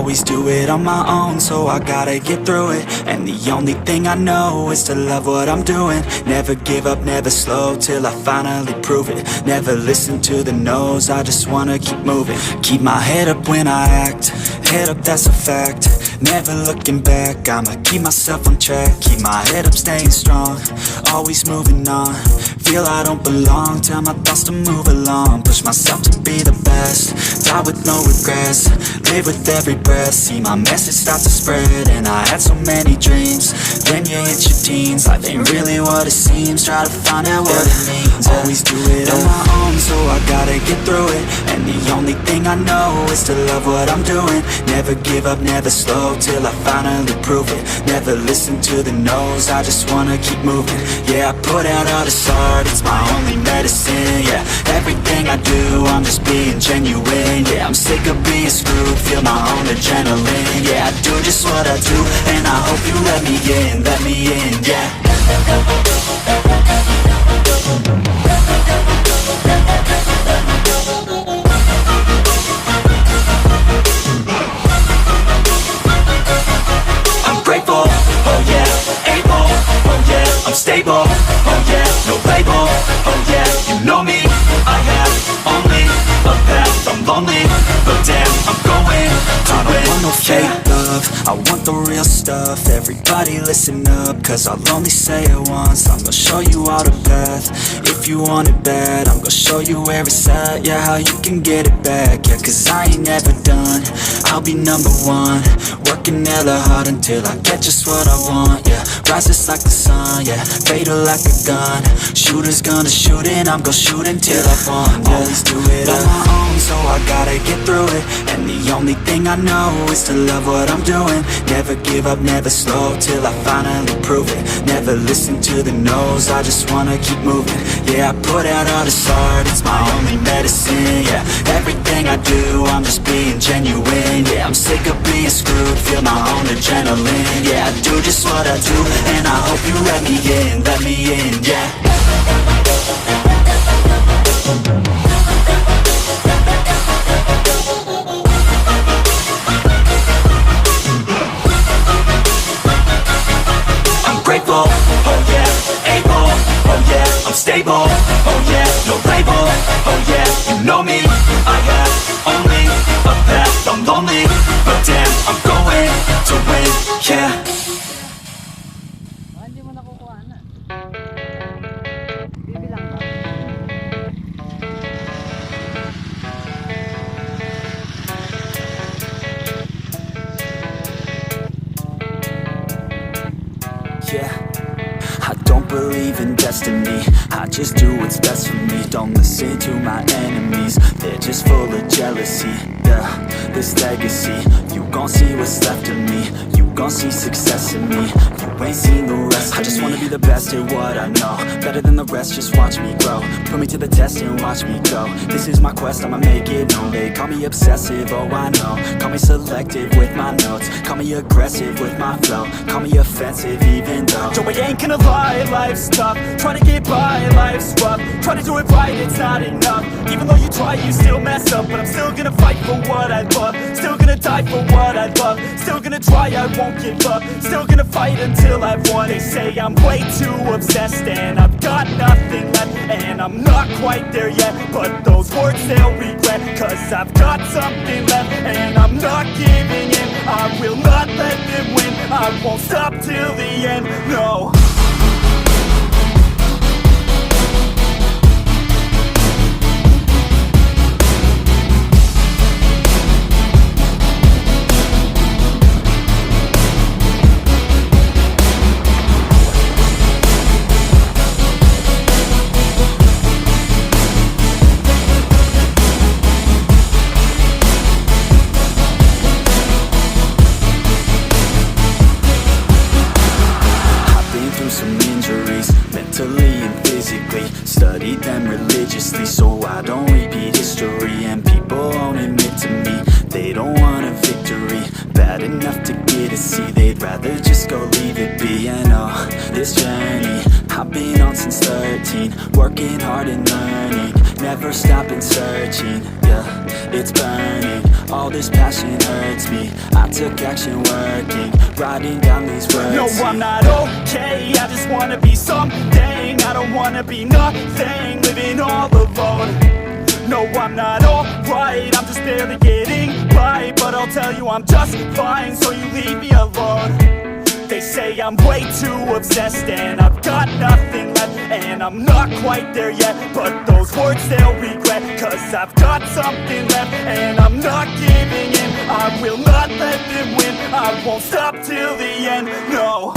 always do it on my own, so I gotta get through it. And the only thing I know is to love what I'm doing. Never give up, never slow, till I finally prove it. Never listen to the no's, I just wanna keep moving. Keep my head up when I act, head up, that's a fact. Never looking back, I'ma keep myself on track. Keep my head up, staying strong, always moving on. Feel I don't belong, tell my thoughts to move along. Push myself to be the best, die with no regrets. Live with every breath, see my message start to spread. And I had so many dreams, then you hit your teens. Life ain't really what it seems, try to find out what it means. Always do it on my own, so I gotta get through it. And the only thing I know is to love what I'm doing. Never give up, never slow, till I finally prove it. Never listen to the no's, I just wanna keep moving. Yeah, I put out all this art, it's my only medicine. Yeah, everything I do, I'm just being genuine. Yeah, I'm sick of being screwed, feel my own adrenaline. Yeah, I do just what I do, and I hope you let me in, yeah. I'm grateful, oh yeah, able, oh yeah, I'm stable, oh yeah, no label, oh yeah, you know me, I have only a path, I'm lonely, but damn, I'm going to win. I don't want no fake love, I want the real stuff. Everybody listen up, cause I'll only say it once. I'm gonna show you all the path, if you want it bad. I'm gonna show you where it's at, yeah, how you can get it back. Yeah, cause I ain't never done, I'll be number one. Working hella hard until I get just what I want, yeah. Rises like the sun, yeah, fatal like a gun. Shooter's gonna shoot and I'm gonna shoot until I won, yeah. Always do it on my own, so I gotta get through it. And the only thing I know is to love what I'm doing. Never give up, never slow, till I finally prove it. Never listen to the no's, I just wanna keep moving. Yeah, I put out all this art, it's my only medicine. Yeah, everything I do, I'm just being genuine. Yeah, I'm sick of being screwed, feel my own adrenaline. Yeah, I do just what I do, and I hope you let me in, yeah. Grateful, oh yeah, able, oh yeah, I'm stable, oh yeah, no label, oh yeah, you know me, I have only a path, I'm lonely, but damn, I'm going to win, yeah. Hindi mo nakukuha na. Bibilang ba? Yeah, I don't believe in destiny, I just do what's best for me. Don't listen to my enemies, they're just full of jealousy. Yeah, this legacy, you gon' see what's left of me. You gon' see success in me, you ain't seen the rest of me. I just wanna be the best at what I know, better than the rest, just watch me grow. Put me to the test and watch me go. This is my quest, I'ma make it known. They call me obsessive, oh I know. Call me selective with my notes, call me aggressive with my flow. Call me offensive even though Joe, I ain't gonna lie, life's tough. Try to get by, life's rough. Try to do it right, it's not enough. Even though you try, you still mess up. But I'm still gonna fight for what I love, still gonna die for what I love. Still gonna try, I won't give up. Still gonna fight until I've won. They say I'm way too obsessed and I've got nothing left, and I'm not quite there yet, but those words they'll regret. Cause I've got something left and I'm not giving in. I will not let them win, I won't stop till the end, no. Mentally and physically, studied them religiously, so I don't repeat history. And people won't admit to me they don't want a victory bad enough to get a C. They'd rather just go leave it be. And oh, this journey I've been on since 13, working hard and learning, never stopping searching. Yeah, it's burning, all this passion hurts me. took action, working, writing down these words. No, I'm not okay, I just wanna be something. I don't wanna be nothing, living all alone. No, I'm not alright, I'm just barely getting by. But I'll tell you I'm just fine, so you leave me alone. They say I'm way too obsessed and I've got nothing left, and I'm not quite there yet, but those words they'll regret. Cause I've got something left and I'm not giving in. I will not let them win, I won't stop till the end, no.